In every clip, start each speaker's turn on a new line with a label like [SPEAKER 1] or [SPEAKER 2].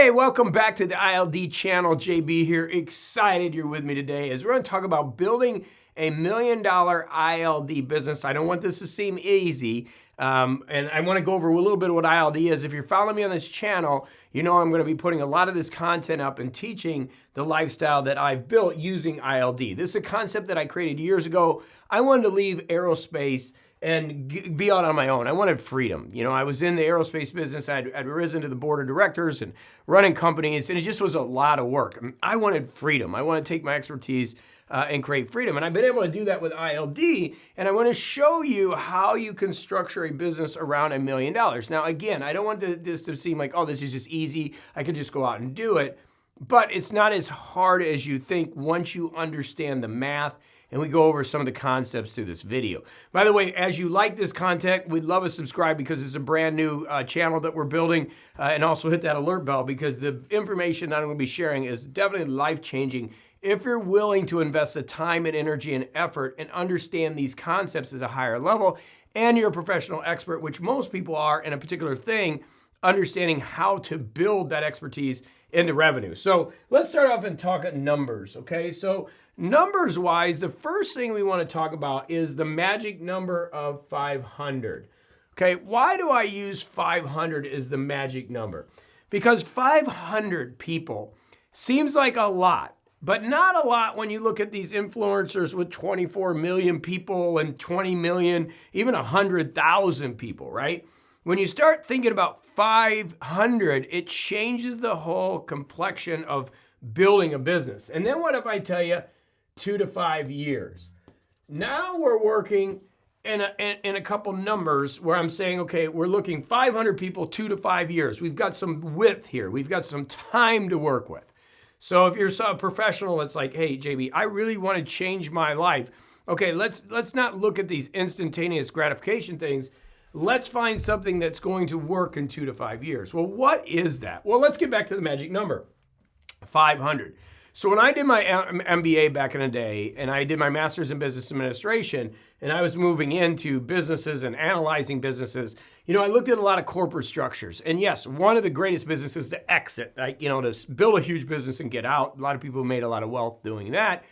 [SPEAKER 1] Hey, welcome back to the ILD channel. JB here. Excited you're with me today as we're going to talk about building a $1 million ILD business. I don't want this to seem easy, and I want to go over a little bit of what ILD is. If you're following me on this channel, you know I'm going to be putting a lot of this content up and teaching the lifestyle that I've built using ILD. This is a concept that I created years ago. I wanted to leave aerospace and be out on my own. I wanted freedom. You know, I was in the aerospace business. I'd risen to the board of directors and running companies, and it just was a lot of work. I wanted freedom. I want to take my expertise and create freedom. And I've been able to do that with ILD, and I want to show you how you can structure a business around $1 million. Now, again, I don't want this to seem like, oh, this is just easy. I can just go out and do it. But it's not as hard as you think once you understand the math, and we go over some of the concepts through this video. By the way, as you like this content, we'd love a subscribe because it's a brand new channel that we're building, and also hit that alert bell because the information that I'm going to be sharing is definitely life-changing if you're willing to invest the time and energy and effort and understand these concepts at a higher level, and you're a professional expert, which most people are in a particular thing, understanding how to build that expertise into revenue. So let's start off and talk numbers, okay? So numbers-wise, the first thing we want to talk about is the magic number of 500. Okay, why do I use 500 as the magic number? Because 500 people seems like a lot, but not a lot when you look at these influencers with 24 million people and 20 million, even 100,000 people, right? When you start thinking about 500, it changes the whole complexion of building a business. And then what if I tell you 2 to 5 years? Now we're working in a couple numbers where I'm saying, okay, we're looking 500 people, 2 to 5 years. We've got some width here. We've got some time to work with. So if you're a professional that's like, hey, JB, I really want to change my life. Okay, let's not look at these instantaneous gratification things. Let's find something that's going to work in 2 to 5 years. Well, what is that? Well, let's get back to the magic number, 500. So when I did my MBA back in the day, and I did my master's in business administration, and I was moving into businesses and analyzing businesses, you know, I looked at a lot of corporate structures. And yes, one of the greatest businesses to exit, like, you know, to build a huge business and get out. A lot of people made a lot of wealth doing that.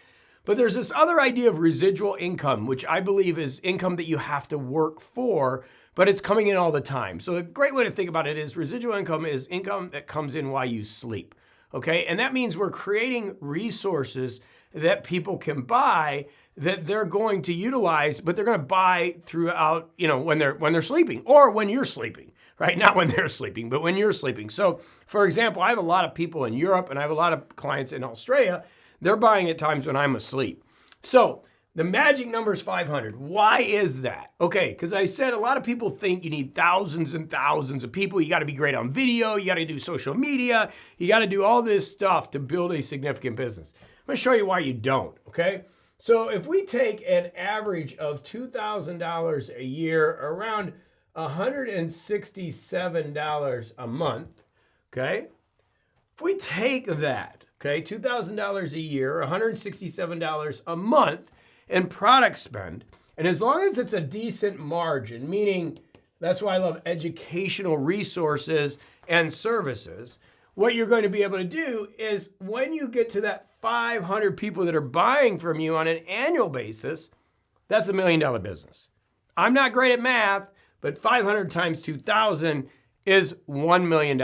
[SPEAKER 1] But there's this other idea of residual income, which I believe is income that you have to work for, but it's coming in all the time. So a great way to think about it is residual income is income that comes in while you sleep, okay? And that means we're creating resources that people can buy that they're going to utilize, but they're going to buy throughout, you know, when they're sleeping or when you're sleeping, right? Not when they're sleeping, but when you're sleeping. So for example, I have a lot of people in Europe and I have a lot of clients in Australia. They're buying at times when I'm asleep. So the magic number is 500. Why is that? Okay, because I said a lot of people think you need thousands and thousands of people. You got to be great on video. You got to do social media. You got to do all this stuff to build a significant business. I'm going to show you why you don't, okay? So if we take an average of $2,000 a year, around $167 a month, okay? If we take that, okay, $2,000 a year, $167 a month in product spend, and as long as it's a decent margin, meaning that's why I love educational resources and services, what you're going to be able to do is when you get to that 500 people that are buying from you on an annual basis, that's $1 million business. I'm not great at math, but 500 times 2,000 is $1 million.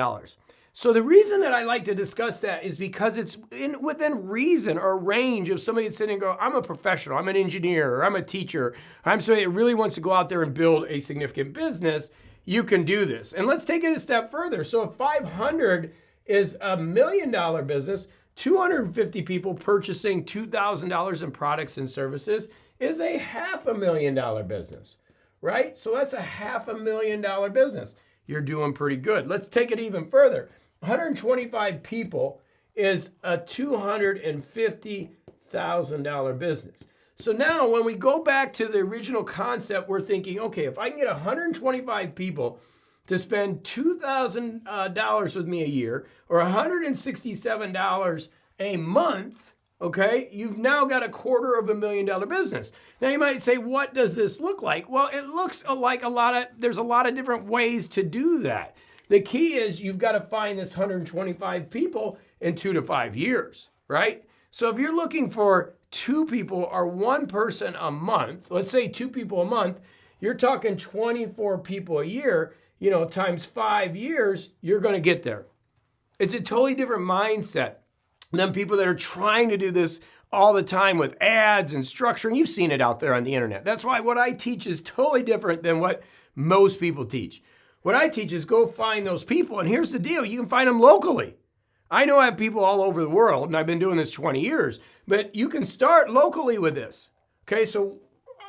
[SPEAKER 1] So the reason that I like to discuss that is because it's within reason or range of somebody that's sitting and go, I'm a professional, I'm an engineer, or I'm a teacher, or I'm somebody that really wants to go out there and build a significant business. You can do this. And let's take it a step further. So if 500 is $1 million business, 250 people purchasing $2,000 in products and services is a $500,000 business, right? So that's a $500,000 business. You're doing pretty good. Let's take it even further. 125 people is a $250,000 business. So now when we go back to the original concept, we're thinking, okay, if I can get 125 people to spend $2,000 with me a year or $167 a month, okay, you've now got a $250,000 business. Now you might say, what does this look like? Well, it looks like there's a lot of different ways to do that. The key is you've got to find this 125 people in 2 to 5 years, right? So if you're looking for 2 people or 1 person a month, let's say 2 people a month, you're talking 24 people a year, times 5 years, you're going to get there. It's a totally different mindset than people that are trying to do this all the time with ads and structure. And you've seen it out there on the internet. That's why what I teach is totally different than what most people teach. What I teach is go find those people. And here's the deal. You can find them locally. I know I have people all over the world, and I've been doing this 20 years, but you can start locally with this. Okay, so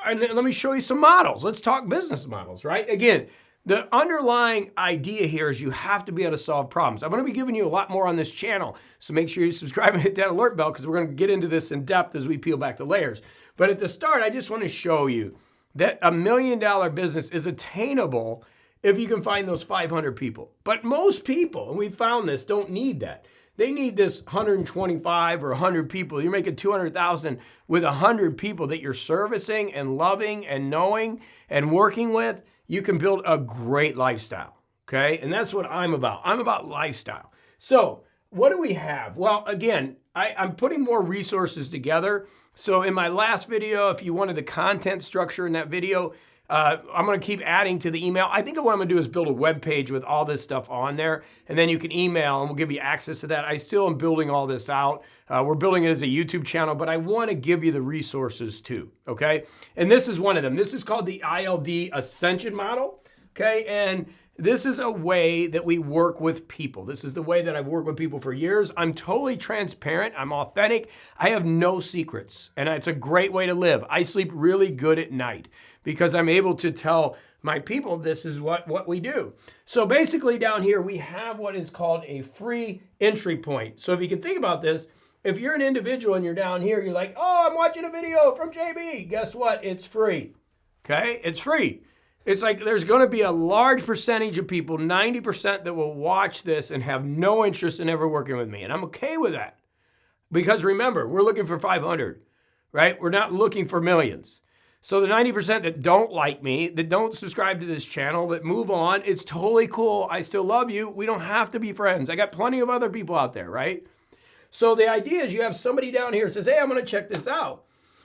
[SPEAKER 1] let me show you some models. Let's talk business models, right? Again, the underlying idea here is you have to be able to solve problems. I'm going to be giving you a lot more on this channel, so make sure you subscribe and hit that alert bell because we're going to get into this in depth as we peel back the layers. But at the start, I just want to show you that $1 million business is attainable if you can find those 500 people. But most people, and we found this, don't need that. They need this 125 or 100 people. You're making 200,000 with 100 people that you're servicing and loving and knowing and working with. You can build a great lifestyle, okay? And that's what I'm about. I'm about lifestyle. So what do we have? Well, again, I'm putting more resources together. So in my last video, if you wanted the content structure in that video, I'm going to keep adding to the email. I think what I'm going to do is build a web page with all this stuff on there, and then you can email, and we'll give you access to that. I still am building all this out. We're building it as a YouTube channel, but I want to give you the resources too, okay? And this is one of them. This is called the ILD Ascension Model, okay? And this is a way that we work with people. This is the way that I've worked with people for years. I'm totally transparent. I'm authentic. I have no secrets, and it's a great way to live. I sleep really good at night because I'm able to tell my people this is what we do. So basically down here, we have what is called a free entry point. So if you can think about this, if you're an individual and you're down here, you're like, oh, I'm watching a video from JB. Guess what? It's free, okay? It's free. It's like there's going to be a large percentage of people, 90%, that will watch this and have no interest in ever working with me. And I'm okay with that. Because remember, we're looking for 500, right? We're not looking for millions. So the 90% that don't like me, that don't subscribe to this channel, that move on, it's totally cool. I still love you. We don't have to be friends. I got plenty of other people out there, right? So the idea is you have somebody down here who says, hey, I'm going to check this out.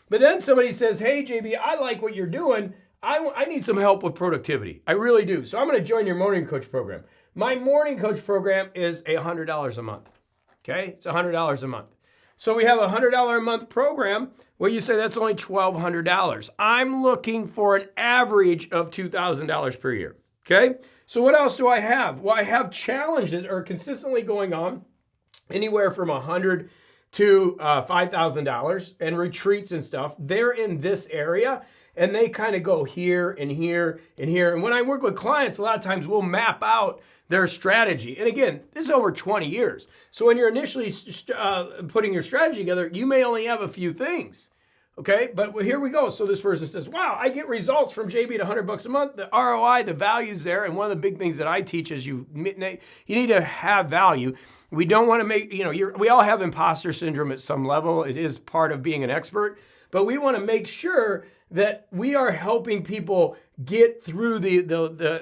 [SPEAKER 1] But then somebody says, hey, JB, I like what you're doing. I need some help with productivity. I really do. So I'm going to join your Morning Coach program. My Morning Coach program is $100 a month. Okay? It's $100 a month. So we have a $100 a month program. Well, you say that's only $1,200. I'm looking for an average of $2,000 per year. Okay? So what else do I have? Well, I have challenges that are consistently going on, anywhere from $100 to $5,000, and retreats and stuff. They're in this area. And they kind of go here and here and here. And when I work with clients, a lot of times we'll map out their strategy. And again, this is over 20 years. So when you're initially putting your strategy together, you may only have a few things. Okay, but here we go. So this person says, wow, I get results from JB at $100 a month. The ROI, the value's there. And one of the big things that I teach is you need to have value. We don't want to make, we all have imposter syndrome at some level. It is part of being an expert. But we want to make sure that we are helping people get through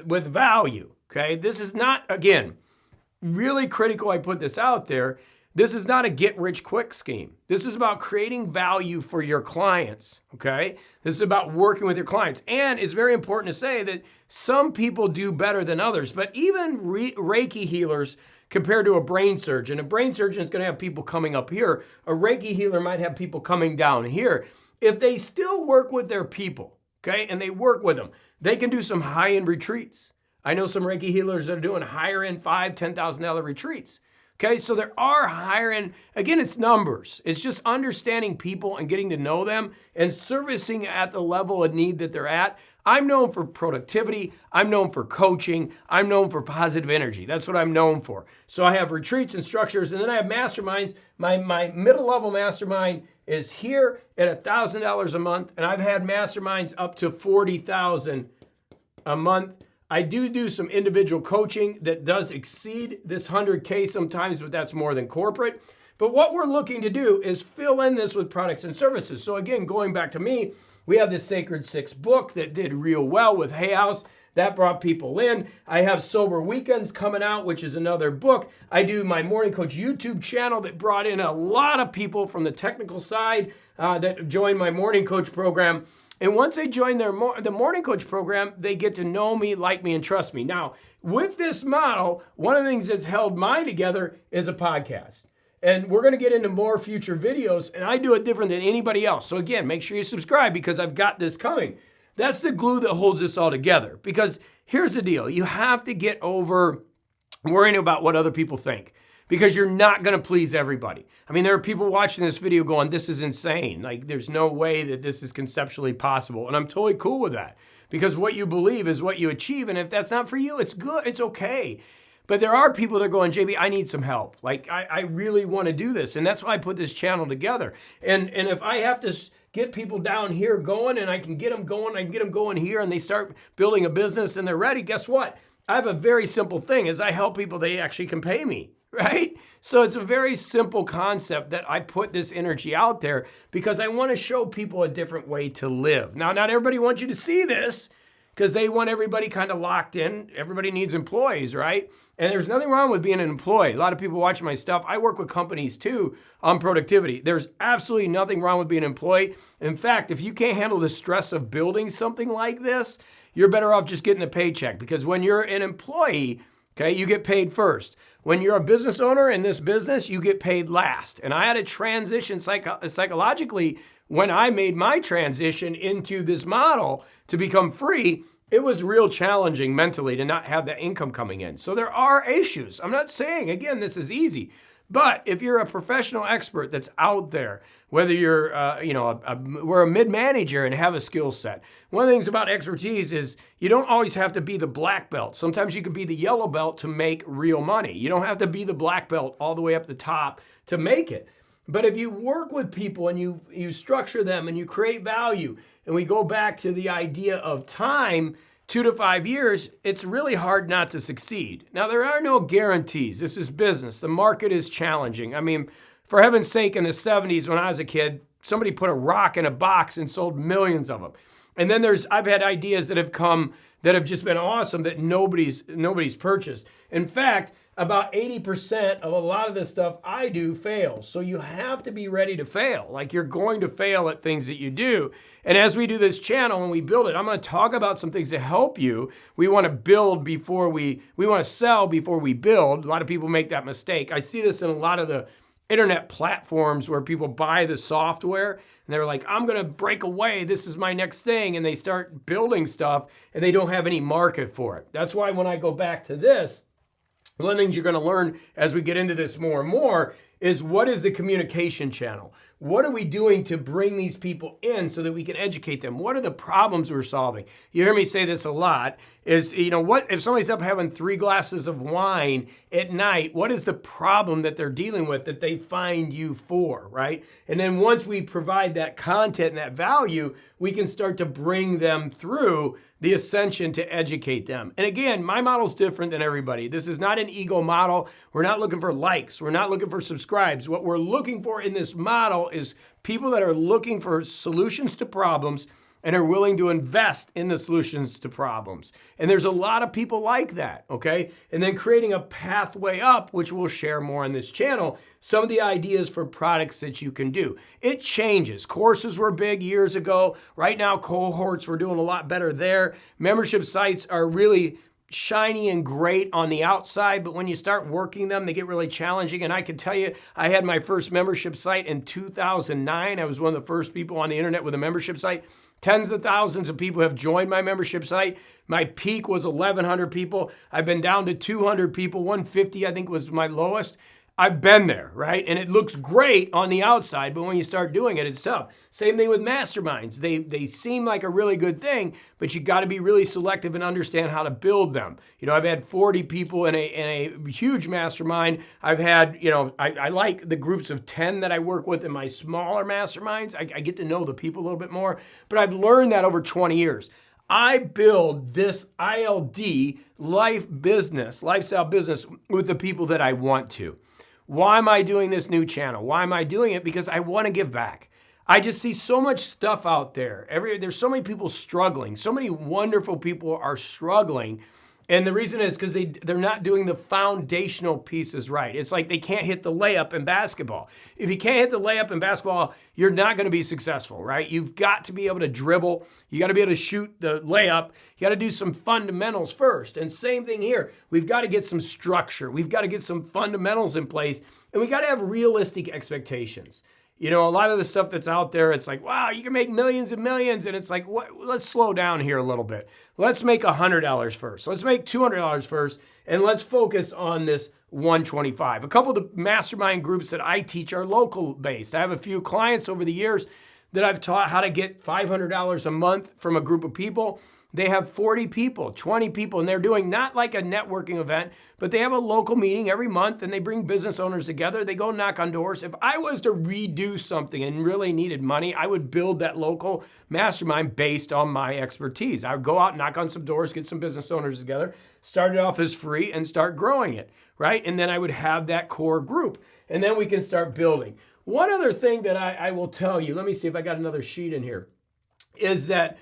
[SPEAKER 1] with value, okay? This is not, again, really critical I put this out there. This is not a get-rich-quick scheme. This is about creating value for your clients, okay? This is about working with your clients. And it's very important to say that some people do better than others, but even Reiki healers compared to a brain surgeon is going to have people coming up here. A Reiki healer might have people coming down here. If they still work with their people, okay, and they work with them, they can do some high-end retreats. I know some Reiki healers that are doing higher-end $5,000, $10,000 retreats. Okay, so there are higher-end, again, it's numbers. It's just understanding people and getting to know them and servicing at the level of need that they're at. I'm known for productivity. I'm known for coaching. I'm known for positive energy. That's what I'm known for. So I have retreats and structures, and then I have masterminds. My middle-level mastermind is here at $1,000 a month, and I've had masterminds up to $40,000 a month. I do some individual coaching that does exceed this 100K sometimes, but that's more than corporate. But what we're looking to do is fill in this with products and services. So again, going back to me, we have this Sacred Six book that did real well with Hay House. That brought people in. I have Sober Weekends coming out, which is another book. I do my Morning Coach YouTube channel that brought in a lot of people from the technical side that joined my Morning Coach program. And once they join the Morning Coach program, they get to know me, like me, and trust me. Now, with this model, one of the things that's held mine together is a podcast. And we're going to get into more future videos, and I do it different than anybody else. So again, make sure you subscribe because I've got this coming. That's the glue that holds this all together. Because here's the deal. You have to get over worrying about what other people think, because you're not going to please everybody. I mean, there are people watching this video going, this is insane. Like, there's no way that this is conceptually possible. And I'm totally cool with that, because what you believe is what you achieve. And if that's not for you, it's good. It's okay. But there are people that are going, JB, I need some help. Like, I really want to do this. And that's why I put this channel together. And if I have to get people down here going, and I can get them going, I can get them going here, and they start building a business and they're ready, guess what? I have a very simple thing. As I help people, they actually can pay me, right? So it's a very simple concept that I put this energy out there because I want to show people a different way to live. Now, not everybody wants you to see this, because they want everybody kind of locked in. Everybody needs employees, right? And there's nothing wrong with being an employee. A lot of people watching my stuff, I work with companies too on productivity. There's absolutely nothing wrong with being an employee. In fact, if you can't handle the stress of building something like this, you're better off just getting a paycheck, because when you're an employee, okay, you get paid first. When you're a business owner in this business, you get paid last. And I had a transition psychologically when I made my transition into this model to become free. It was real challenging mentally to not have that income coming in. So there are issues. I'm not saying, again, this is easy. But if you're a professional expert that's out there, whether you're, we're a mid-manager and have a skill set. One of the things about expertise is you don't always have to be the black belt. Sometimes you can be the yellow belt to make real money. You don't have to be the black belt all the way up the top to make it. But if you work with people and you structure them and you create value, and we go back to the idea of time, 2 to 5 years, it's really hard not to succeed. Now, there are no guarantees. This is business. The market is challenging. I mean, for heaven's sake, in the 70s when I was a kid, somebody put a rock in a box and sold millions of them. And then I've had ideas that have come that have just been awesome that nobody's purchased. In fact, about 80% of a lot of this stuff I do fails. So you have to be ready to fail. Like, you're going to fail at things that you do. And as we do this channel and we build it, I'm going to talk about some things to help you. We want to build before we want to sell before we build. A lot of people make that mistake. I see this in a lot of the internet platforms where people buy the software and they're like, I'm going to break away. This is my next thing. And they start building stuff and they don't have any market for it. That's why when I go back to this, one of the things you're going to learn as we get into this more and more is, what is the communication channel? What are we doing to bring these people in so that we can educate them? What are the problems we're solving? You hear me say this a lot is, what if somebody's up having 3 glasses of wine at night, what is the problem that they're dealing with that they find you for, right? And then once we provide that content and that value, we can start to bring them through the ascension to educate them. And again, my model's different than everybody. This is not an ego model. We're not looking for likes. We're not looking for subscribes. What we're looking for in this model is people that are looking for solutions to problems and are willing to invest in the solutions to problems. And there's a lot of people like that, okay? And then creating a pathway up, which we'll share more on this channel, some of the ideas for products that you can do. It changes. Courses were big years ago. Right now, cohorts, we're doing a lot better there. Membership sites are really shiny and great on the outside, but when you start working them, they get really challenging. And I can tell you, I had my first membership site in 2009. I was one of the first people on the internet with a membership site. Tens of thousands of people have joined my membership site. My peak was 1,100 people. I've been down to 200 people. 150, I think, was my lowest. I've been there, right? And it looks great on the outside, but when you start doing it, it's tough. Same thing with masterminds. They seem like a really good thing, but you got to be really selective and understand how to build them. I've had 40 people in a huge mastermind. I've had, I like the groups of 10 that I work with in my smaller masterminds. I get to know the people a little bit more, but I've learned that over 20 years. I build this ILD lifestyle business with the people that I want to. Why am I doing this new channel? Why am I doing it? Because I want to give back. I just see so much stuff out there. There's so many people struggling. So many wonderful people are struggling. And the reason is because they're not doing the foundational pieces right. It's like they can't hit the layup in basketball. If you can't hit the layup in basketball, you're not going to be successful, right? You've got to be able to dribble. You got to be able to shoot the layup. You got to do some fundamentals first. And same thing here. We've got to get some structure. We've got to get some fundamentals in place. And we got to have realistic expectations. You know, a lot of the stuff that's out there, it's like, wow, you can make millions and millions. And it's like, what? Let's slow down here a little bit. Let's make $100 first. Let's make $200 first. And let's focus on this $125. A couple of the mastermind groups that I teach are local based. I have a few clients over the years that I've taught how to get $500 a month from a group of people. They have 40 people, 20 people, and they're doing not like a networking event, but they have a local meeting every month and they bring business owners together. They go knock on doors. If I was to redo something and really needed money, I would build that local mastermind based on my expertise. I would go out, knock on some doors, get some business owners together, start it off as free and start growing it, right? And then I would have that core group and then we can start building. One other thing that I will tell you, let me see if I got another sheet in here, is that,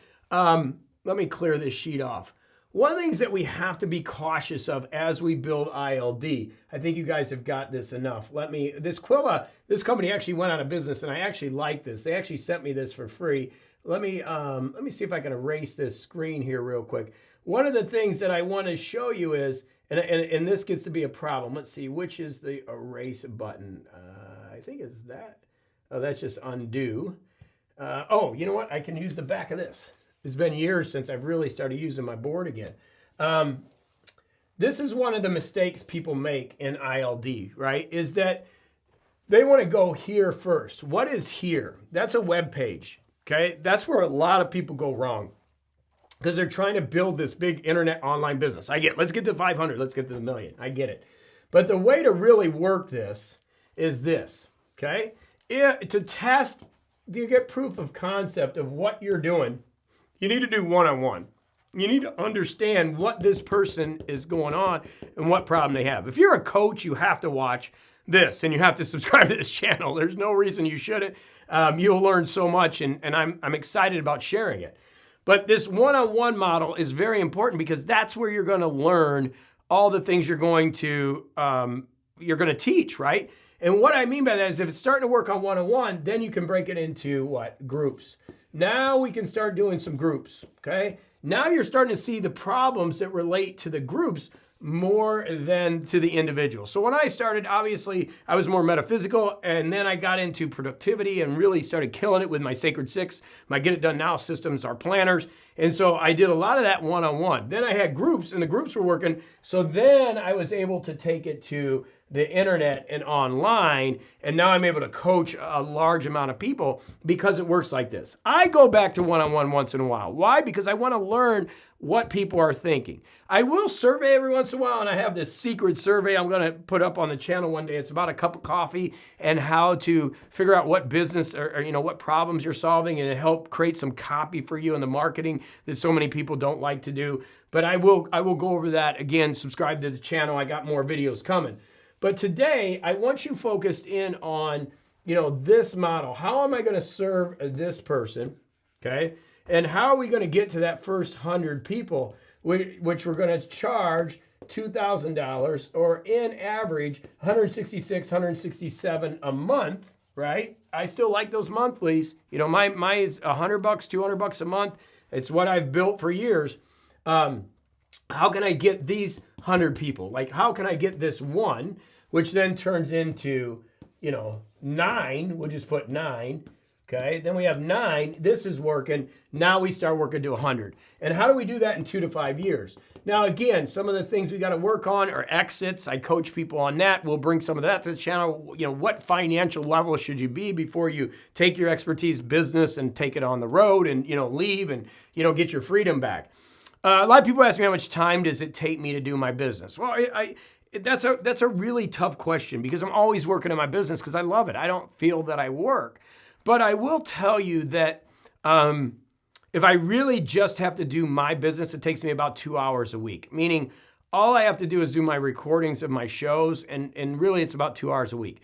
[SPEAKER 1] let me clear this sheet off. One of the things that we have to be cautious of as we build ILD, I think you guys have got this enough. This Quilla, this company actually went out of business and I actually like this. They actually sent me this for free. Let me see if I can erase this screen here real quick. One of the things that I want to show you is, and this gets to be a problem. Let's see, which is the erase button? I think it's that. Oh, that's just undo. Oh, you know what? I can use the back of this. It's been years since I've really started using my board again. This is one of the mistakes people make in ILD, right? Is that they want to go here first. What is here? That's a web page, okay? That's where a lot of people go wrong because they're trying to build this big internet online business. I get, let's get to 500, let's get to the million. I get it. But the way to really work this is this, okay? To test, you get proof of concept of what you're doing. You need to do one-on-one. You need to understand what this person is going on and what problem they have. If you're a coach, you have to watch this and you have to subscribe to this channel. There's no reason you shouldn't. You'll learn so much and I'm excited about sharing it. But this one-on-one model is very important because that's where you're going to learn all the things you're going to teach, right? And what I mean by that is if it's starting to work on one-on-one, then you can break it into what? Groups. Now we can start doing some groups, okay? Now you're starting to see the problems that relate to the groups more than to the individual. So when I started, obviously, I was more metaphysical, and then I got into productivity and really started killing it with my Sacred Six, my Get It Done Now systems, our planners. And so I did a lot of that one-on-one. Then I had groups, and the groups were working. So then I was able to take it to the internet and online, and now I'm able to coach a large amount of people because it works like this. I go back to one-on-one once in a while. Why? Because I want to learn what people are thinking. I will survey every once in a while, and I have this secret survey I'm going to put up on the channel one day. It's about a cup of coffee and how to figure out what business or what problems you're solving and help create some copy for you in the marketing that so many people don't like to do. But I will go over that again. Subscribe to the channel. I got more videos coming. But today, I want you focused in on, this model. How am I going to serve this person, okay? And how are we going to get to that first 100 people, which we're going to charge $2,000 or in average $166, $167 a month, right? I still like those monthlies. Mine is $100, $200 a month. It's what I've built for years. How can I get these 100 people? Like, how can I get this one? Which then turns into, 9. We'll just put 9. Okay, then we have 9. This is working. Now we start working to 100. And how do we do that in 2 to 5 years? Now, again, some of the things we got to work on are exits. I coach people on that. We'll bring some of that to the channel. What financial level should you be before you take your expertise business and take it on the road and, leave and, get your freedom back. A lot of people ask me how much time does it take me to do my business? Well, that's a really tough question because I'm always working in my business because I love it. I don't feel that I work. But I will tell you that if I really just have to do my business, it takes me about 2 hours a week, meaning all I have to do is do my recordings of my shows, and really it's about 2 hours a week.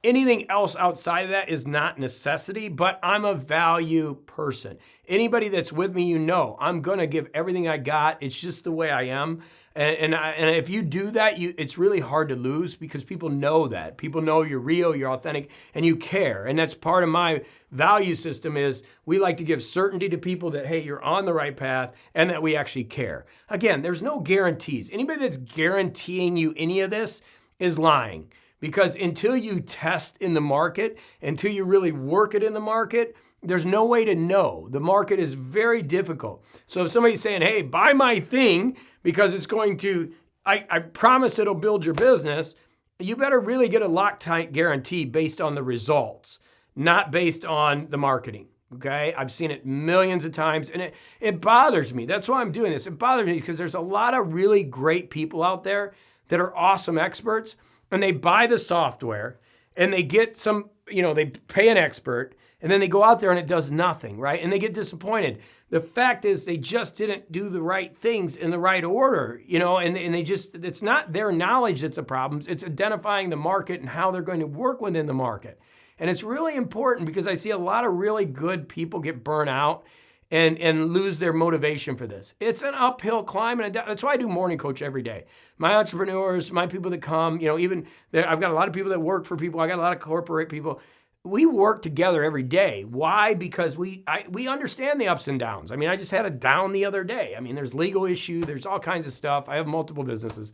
[SPEAKER 1] Anything else outside of that is not necessity, but I'm a value person. Anybody that's with me, you know, I'm going to give everything I got. It's just the way I am. And if you do that, it's really hard to lose because people know that. People know you're real, you're authentic, and you care. And that's part of my value system is we like to give certainty to people that, hey, you're on the right path and that we actually care. Again, there's no guarantees. Anybody that's guaranteeing you any of this is lying. Because until you test in the market, until you really work it in the market, there's no way to know. The market is very difficult. So if somebody's saying, hey, buy my thing because it's going to, I promise it'll build your business, you better really get a Loctite guarantee based on the results, not based on the marketing. Okay, I've seen it millions of times and it bothers me. That's why I'm doing this. It bothers me because there's a lot of really great people out there that are awesome experts. And they buy the software and they get some, they pay an expert and then they go out there and it does nothing, right? And they get disappointed. The fact is they just didn't do the right things in the right order, and it's not their knowledge that's a problem. It's identifying the market and how they're going to work within the market. And it's really important because I see a lot of really good people get burnt out and lose their motivation for this. It's an uphill climb, and that's why I do Morning Coach every day. My entrepreneurs, my people that come, I've got a lot of people that work for people. I got a lot of corporate people. We work together every day. Why? Because we understand the ups and downs. I just had a down the other day. There's legal issue. There's all kinds of stuff. I have multiple businesses.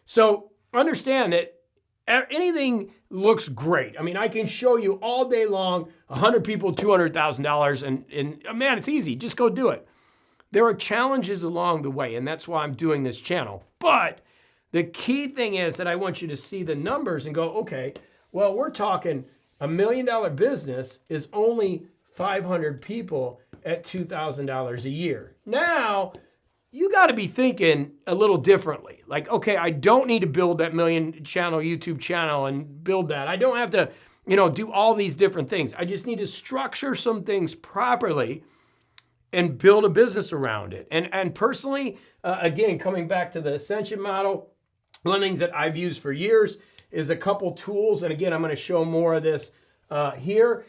[SPEAKER 1] So understand that anything looks great. I can show you all day long, 100 people, $200,000, and man, it's easy. Just go do it. There are challenges along the way, and that's why I'm doing this channel. But the key thing is that I want you to see the numbers and go, okay, well, we're talking $1 million business is only 500 people at $2,000 a year. Now, you got to be thinking a little differently. Like, okay, I don't need to build that million channel YouTube channel and build that. I don't have to, do all these different things. I just need to structure some things properly and build a business around it. And personally, again, coming back to the Ascension Model, one of the things that I've used for years is a couple tools. And again, I'm going to show more of this here.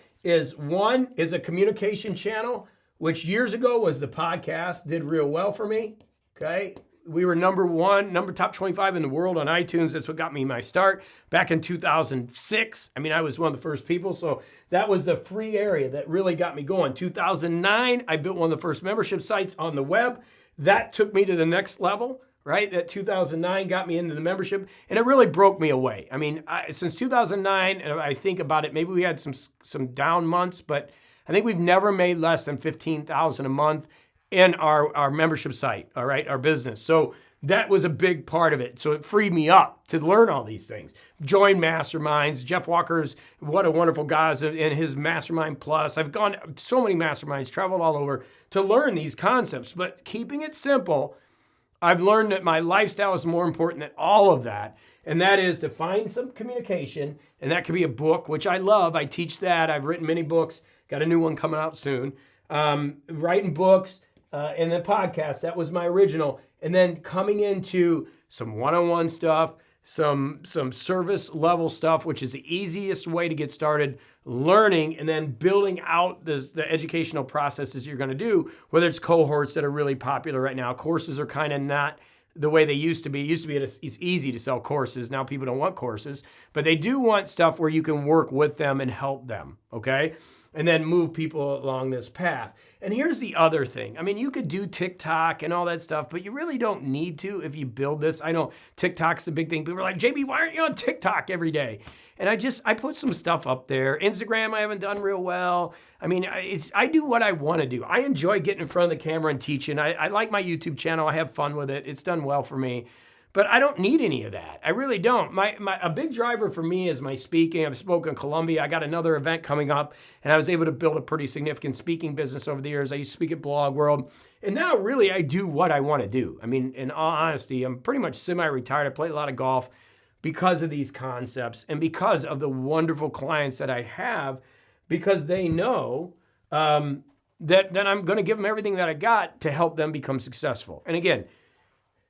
[SPEAKER 1] One is a communication channel, which years ago was the podcast, did real well for me, okay? We were top 25 in the world on iTunes. That's what got me my start. Back in 2006, I was one of the first people, so that was the free area that really got me going. 2009, I built one of the first membership sites on the web. That took me to the next level, right? That 2009 got me into the membership, and it really broke me away. Since 2009, and I think about it, maybe we had some down months, but I think we've never made less than $15,000 a month in our membership site, all right, our business. So that was a big part of it. So it freed me up to learn all these things. Join masterminds. Jeff Walker's, what a wonderful guy is in his Mastermind Plus. I've gone so many masterminds, traveled all over to learn these concepts. But keeping it simple, I've learned that my lifestyle is more important than all of that. And that is to find some communication. And that could be a book, which I love. I teach that. I've written many books. Got a new one coming out soon. Writing books and then podcasts. That was my original. And then coming into some one-on-one stuff, some service level stuff, which is the easiest way to get started learning, and then building out the educational processes you're going to do, whether it's cohorts that are really popular right now. Courses are kind of not the way they used to be. It used to be it's easy to sell courses. Now people don't want courses, but they do want stuff where you can work with them and help them, okay? And then move people along this path. And here's the other thing. You could do TikTok and all that stuff, but you really don't need to if you build this. I know TikTok's the big thing. People are like, JB, why aren't you on TikTok every day? And I put some stuff up there. Instagram, I haven't done real well. I do what I want to do. I enjoy getting in front of the camera and teaching. I like my YouTube channel. I have fun with it. It's done well for me. But I don't need any of that. I really don't. A big driver for me is my speaking. I've spoken in Colombia. I got another event coming up, and I was able to build a pretty significant speaking business over the years. I used to speak at Blog World, and now really I do what I want to do. In all honesty, I'm pretty much semi-retired. I play a lot of golf because of these concepts and because of the wonderful clients that I have, because they know that I'm going to give them everything that I got to help them become successful. And again,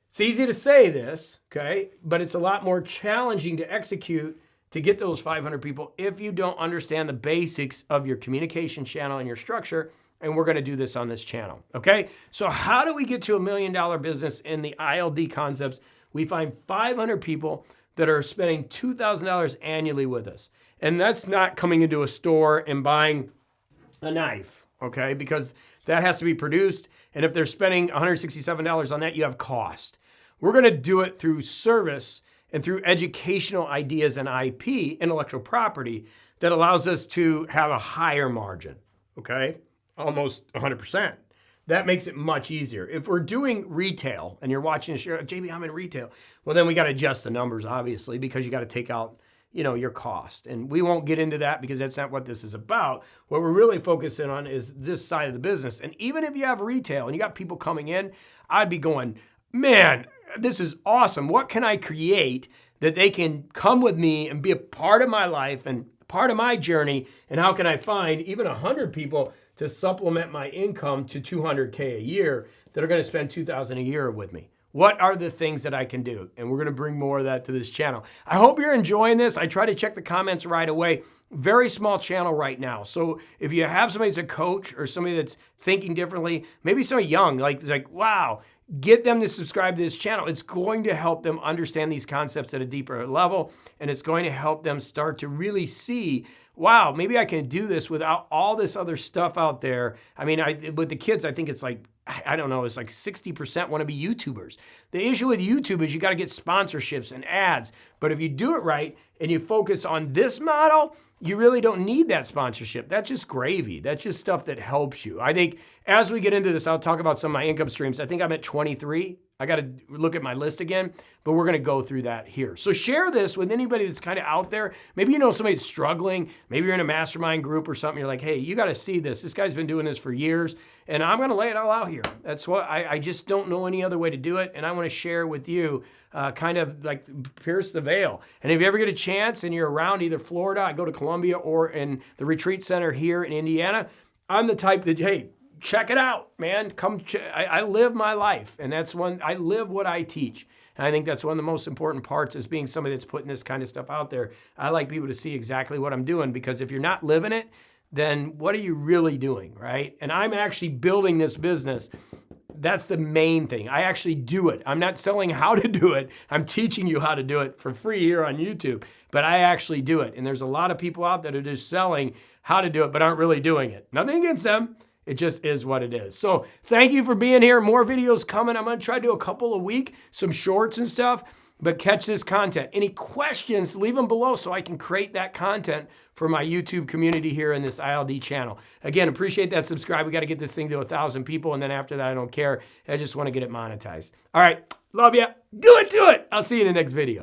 [SPEAKER 1] it's easy to say this, okay, but it's a lot more challenging to execute to get those 500 people if you don't understand the basics of your communication channel and your structure. And we're going to do this on this channel. Okay. So how do we get to $1 million business in the ILD concepts? We find 500 people that are spending $2,000 annually with us. And that's not coming into a store and buying a knife. Okay. Because that has to be produced. And if they're spending $167 on that, you have cost. We're going to do it through service and through educational ideas and IP, intellectual property, that allows us to have a higher margin, okay? Almost 100%. That makes it much easier. If we're doing retail and you're watching this, JB, I'm in retail. Well, then we got to adjust the numbers, obviously, because you got to take out, your cost. And we won't get into that because that's not what this is about. What we're really focusing on is this side of the business. And even if you have retail and you got people coming in, I'd be going, man, this is awesome. What can I create that they can come with me and be a part of my life and part of my journey? And how can I find even 100 people to supplement my income to $200K a year that are going to spend $2,000 a year with me? What are the things that I can do? And we're going to bring more of that to this channel. I hope you're enjoying this. I try to check the comments right away. Very small channel right now. So if you have somebody that's a coach or somebody that's thinking differently, maybe somebody young, like, wow, get them to subscribe to this channel. It's going to help them understand these concepts at a deeper level, and it's going to help them start to really see, wow, maybe I can do this without all this other stuff out there. I mean, with the kids, I think it's like, I don't know, it's like 60% want to be YouTubers. The issue with YouTube is you got to get sponsorships and ads. But if you do it right and you focus on this model, you really don't need that sponsorship. That's just gravy. That's just stuff that helps you. I think as we get into this, I'll talk about some of my income streams. I think I'm at 23. I got to look at my list again, but we're going to go through that here. So share this with anybody that's kind of out there. Maybe you know somebody's struggling. Maybe you're in a mastermind group or something. You're like, hey, you got to see this. This guy's been doing this for years, and I'm going to lay it all out here. That's what I just don't know any other way to do it, and I want to share with you kind of like pierce the veil. And if you ever get a chance and you're around either Florida, I go to Columbia, or in the retreat center here in Indiana, I'm the type that, hey, check it out, man. Come, I live my life, and I live what I teach. And I think that's one of the most important parts, is being somebody that's putting this kind of stuff out there. I like people to see exactly what I'm doing, because if you're not living it, then what are you really doing, right? And I'm actually building this business. That's the main thing. I actually do it. I'm not selling how to do it. I'm teaching you how to do it for free here on YouTube, but I actually do it. And there's a lot of people out there that are just selling how to do it, but aren't really doing it. Nothing against them. It just is what it is. So thank you for being here. More videos coming. I'm going to try to do a couple a week, some shorts and stuff, but catch this content. Any questions, leave them below so I can create that content for my YouTube community here in this ILD channel. Again, appreciate that subscribe. We got to get this thing to 1,000 people, and then after that, I don't care. I just want to get it monetized. All right. Love ya. Do it. I'll see you in the next video.